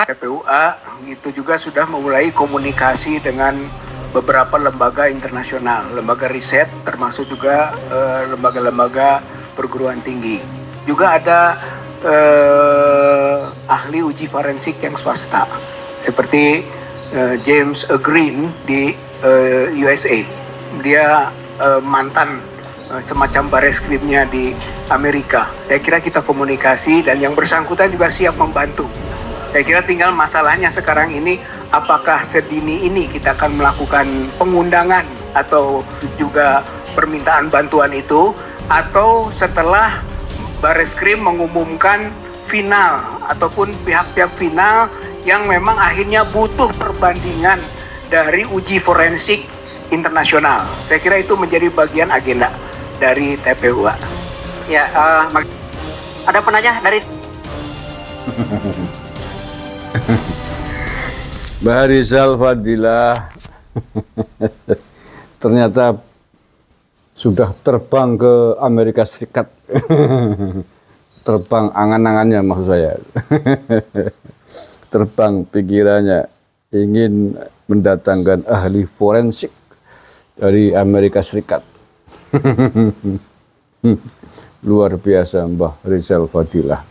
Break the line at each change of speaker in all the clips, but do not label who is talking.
TPUA itu juga sudah memulai komunikasi dengan beberapa lembaga internasional, lembaga riset, termasuk juga lembaga-lembaga perguruan tinggi. Juga ada ahli uji forensik yang swasta, seperti James Green di USA. Dia mantan semacam bareskrimnya di Amerika. Saya kira kita komunikasi dan yang bersangkutan juga siap membantu. Saya kira tinggal masalahnya sekarang ini, apakah sedini ini kita akan melakukan pengundangan atau juga permintaan bantuan itu, atau setelah Bareskrim mengumumkan final ataupun pihak-pihak final yang memang akhirnya butuh perbandingan dari uji forensik internasional. Saya kira itu menjadi bagian agenda dari TPUA.
Ya, ada penanya dari
Mbak Rizal Fadilah ternyata sudah terbang ke Amerika Serikat. Terbang angan-angannya maksud saya. Terbang pikirannya, ingin mendatangkan ahli forensik dari Amerika Serikat. Luar biasa Mbah Rizal Fadilah.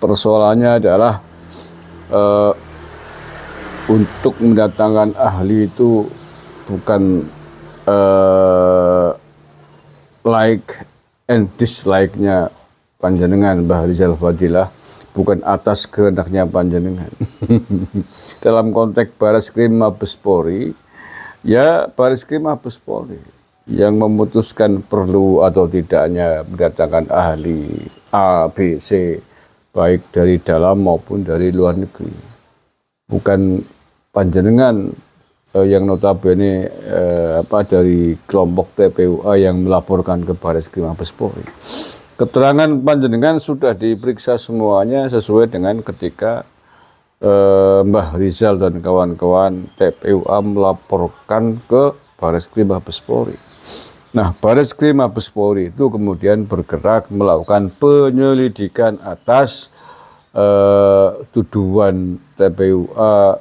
Persoalannya adalah untuk mendatangkan ahli itu bukan like and dislike-nya panjenengan Mbah Rizal Fadilah, bukan atas kehendaknya panjenengan. Dalam konteks Bareskrim Mabes Polri, ya Bareskrim Mabes Polri yang memutuskan perlu atau tidaknya mendatangkan ahli A, B, C, baik dari dalam maupun dari luar negeri. Bukan panjenengan yang notabene dari kelompok TPUA yang melaporkan ke Bareskrim Mabes Polri. Keterangan panjenengan sudah diperiksa semuanya sesuai dengan ketika Mbah Rizal dan kawan-kawan TPUA melaporkan ke Bareskrim Mabes Polri. Nah, Bareskrim Mabes Polri itu kemudian bergerak melakukan penyelidikan atas tuduhan TPUA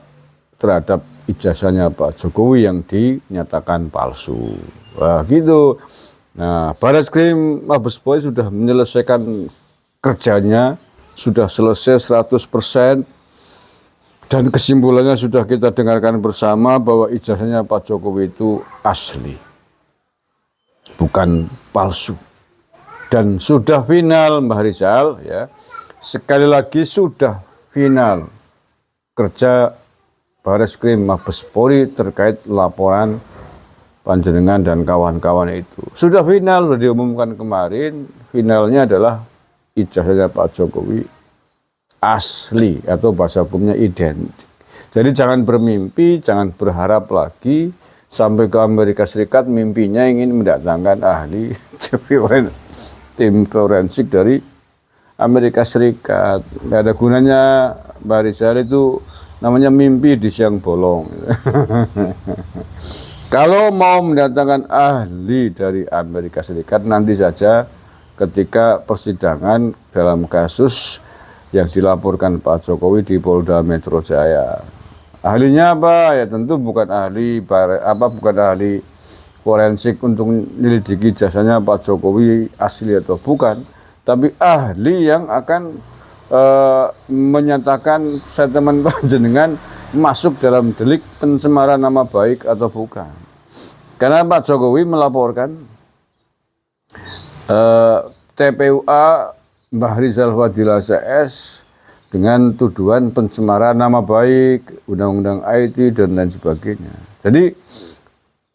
terhadap ijazahnya Pak Jokowi yang dinyatakan palsu. Wah, gitu. Nah, Bareskrim Mabes Polri sudah menyelesaikan kerjanya, sudah selesai 100%, dan kesimpulannya sudah kita dengarkan bersama bahwa ijazahnya Pak Jokowi itu asli, bukan palsu. Dan sudah final Mbah Rizal, ya. Sekali lagi sudah final kerja Bareskrim Mabes Polri terkait laporan panjenengan dan kawan-kawan itu. Sudah final, sudah diumumkan kemarin, finalnya adalah ijazahnya Pak Jokowi asli atau bahasa hukumnya identik. Jadi jangan bermimpi, jangan berharap lagi sampai ke Amerika Serikat mimpinya ingin mendatangkan ahli tim forensik dari Amerika Serikat. Nggak ada gunanya Mbak Rizal itu, namanya mimpi di siang bolong. Kalau mau mendatangkan ahli dari Amerika Serikat, nanti saja ketika persidangan dalam kasus yang dilaporkan Pak Jokowi di Polda Metro Jaya. Ahlinya apa? Ya tentu bukan ahli forensik untuk menyelidiki jasanya Pak Jokowi asli atau bukan, tapi ahli yang akan menyatakan statement panjenengan masuk dalam delik pencemaran nama baik atau bukan. Karena Pak Jokowi melaporkan TPUA Mbah Rizal Fadilah CS dengan tuduhan pencemaran nama baik, undang-undang IT dan lain sebagainya. Jadi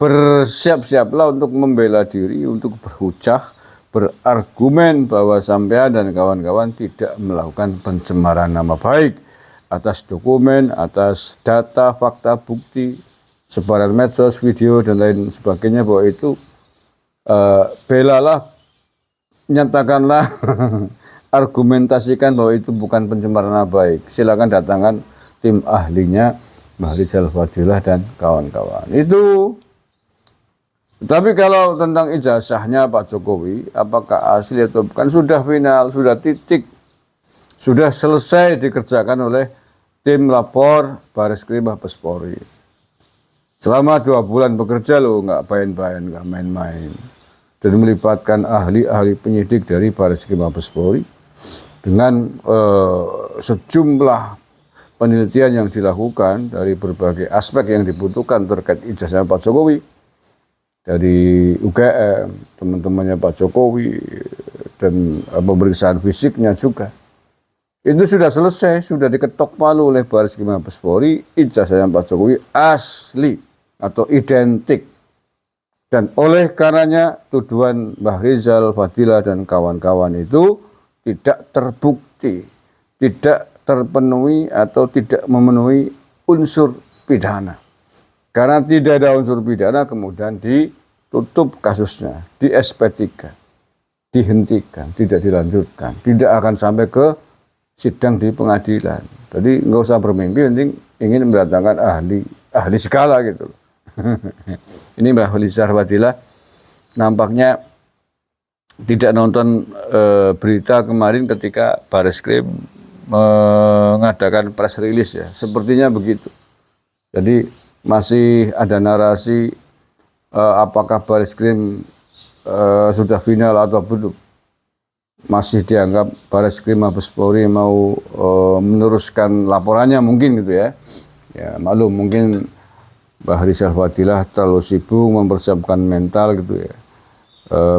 bersiap-siaplah untuk membela diri, untuk berhujah, berargumen bahwa sampean dan kawan-kawan tidak melakukan pencemaran nama baik atas dokumen, atas data, fakta, bukti, sebaran medsos, video dan lain sebagainya, bahwa itu belalah, nyatakanlah, argumentasikan bahwa itu bukan pencemaran nama baik. Silakan datangkan tim ahlinya Mbah Rizal Fadilah dan kawan-kawan. Itu. Tapi kalau tentang ijazahnya Pak Jokowi, apakah asli atau bukan, sudah final, sudah titik, sudah selesai dikerjakan oleh tim lapor Bareskrim Mabes Polri. Selama 2 bulan bekerja loh, nggak main-main, nggak main-main. Dan melibatkan ahli-ahli penyidik dari Bareskrim Mabes Polri dengan sejumlah penelitian yang dilakukan dari berbagai aspek yang dibutuhkan terkait ijazah Pak Jokowi. Dari UGM, teman-temannya Pak Jokowi, dan pemeriksaan fisiknya juga. Itu sudah selesai, sudah diketok palu oleh Bareskrim Mabes Polri, ijazahnya Pak Jokowi asli atau identik. Dan oleh karenanya tuduhan Mbah Rizal, Fadilah, dan kawan-kawan itu tidak terbukti, tidak terpenuhi atau tidak memenuhi unsur pidana. Karena tidak ada unsur pidana, kemudian ditutup kasusnya, di SP3, dihentikan, tidak dilanjutkan, tidak akan sampai ke sidang di pengadilan. Jadi nggak usah bermimpi, penting ingin mendatangkan ahli segala gitu. Ini Mbak Rizal Fadilah nampaknya tidak nonton berita kemarin ketika Bareskrim mengadakan press release ya, sepertinya begitu. Jadi masih ada narasi apakah Bareskrim sudah final atau belum. Masih dianggap Bareskrim Mabes Polri mau meneruskan laporannya mungkin gitu ya. Ya maklum mungkin Mbah Rizal Fadilah terlalu sibuk mempersiapkan mental gitu ya.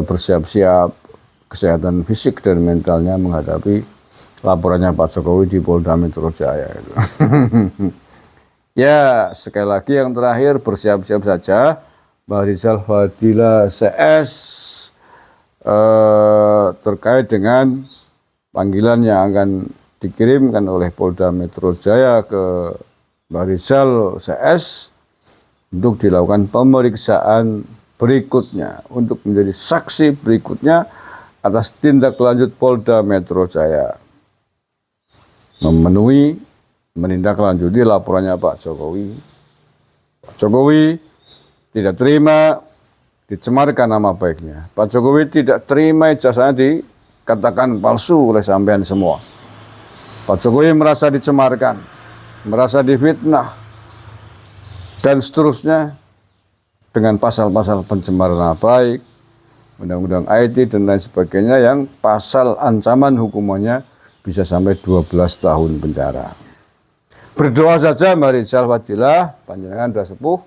Bersiap-siap kesehatan fisik dan mentalnya menghadapi laporannya Pak Jokowi di Polda Metro Jaya gitu. Ya, sekali lagi yang terakhir bersiap-siap saja Mbah Rizal Fadilah CS terkait dengan panggilan yang akan dikirimkan oleh Polda Metro Jaya ke Mbah Rizal CS untuk dilakukan pemeriksaan berikutnya, untuk menjadi saksi berikutnya atas tindak lanjut Polda Metro Jaya memenuhi menindaklanjuti laporannya Pak Jokowi. Pak Jokowi tidak terima dicemarkan nama baiknya. Pak Jokowi tidak terima ijazahnya dikatakan palsu oleh sampean semua. Pak Jokowi merasa dicemarkan, merasa difitnah, dan seterusnya dengan pasal-pasal pencemaran nama baik, undang-undang IT dan lain sebagainya yang pasal ancaman hukumannya bisa sampai 12 tahun penjara. Berdoa saja Mbah Rizal Fadilah, panjenengan sudah sepuh,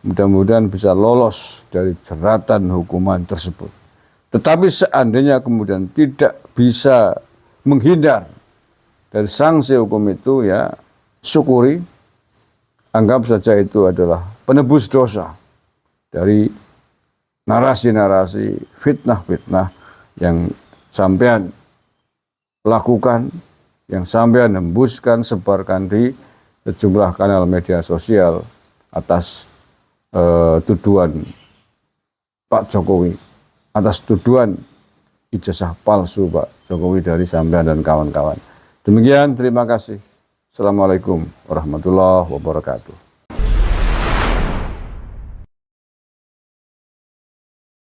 mudah-mudahan bisa lolos dari jeratan hukuman tersebut. Tetapi seandainya kemudian tidak bisa menghindar dari sanksi hukum itu, ya syukuri, anggap saja itu adalah penebus dosa dari narasi-narasi fitnah-fitnah yang sampean lakukan, yang sampean hembuskan, sebarkan di sejumlah kanal media sosial atas tuduhan Pak Jokowi, atas tuduhan ijazah palsu Pak Jokowi dari sampean dan kawan-kawan. Demikian, terima kasih. Assalamualaikum warahmatullahi wabarakatuh.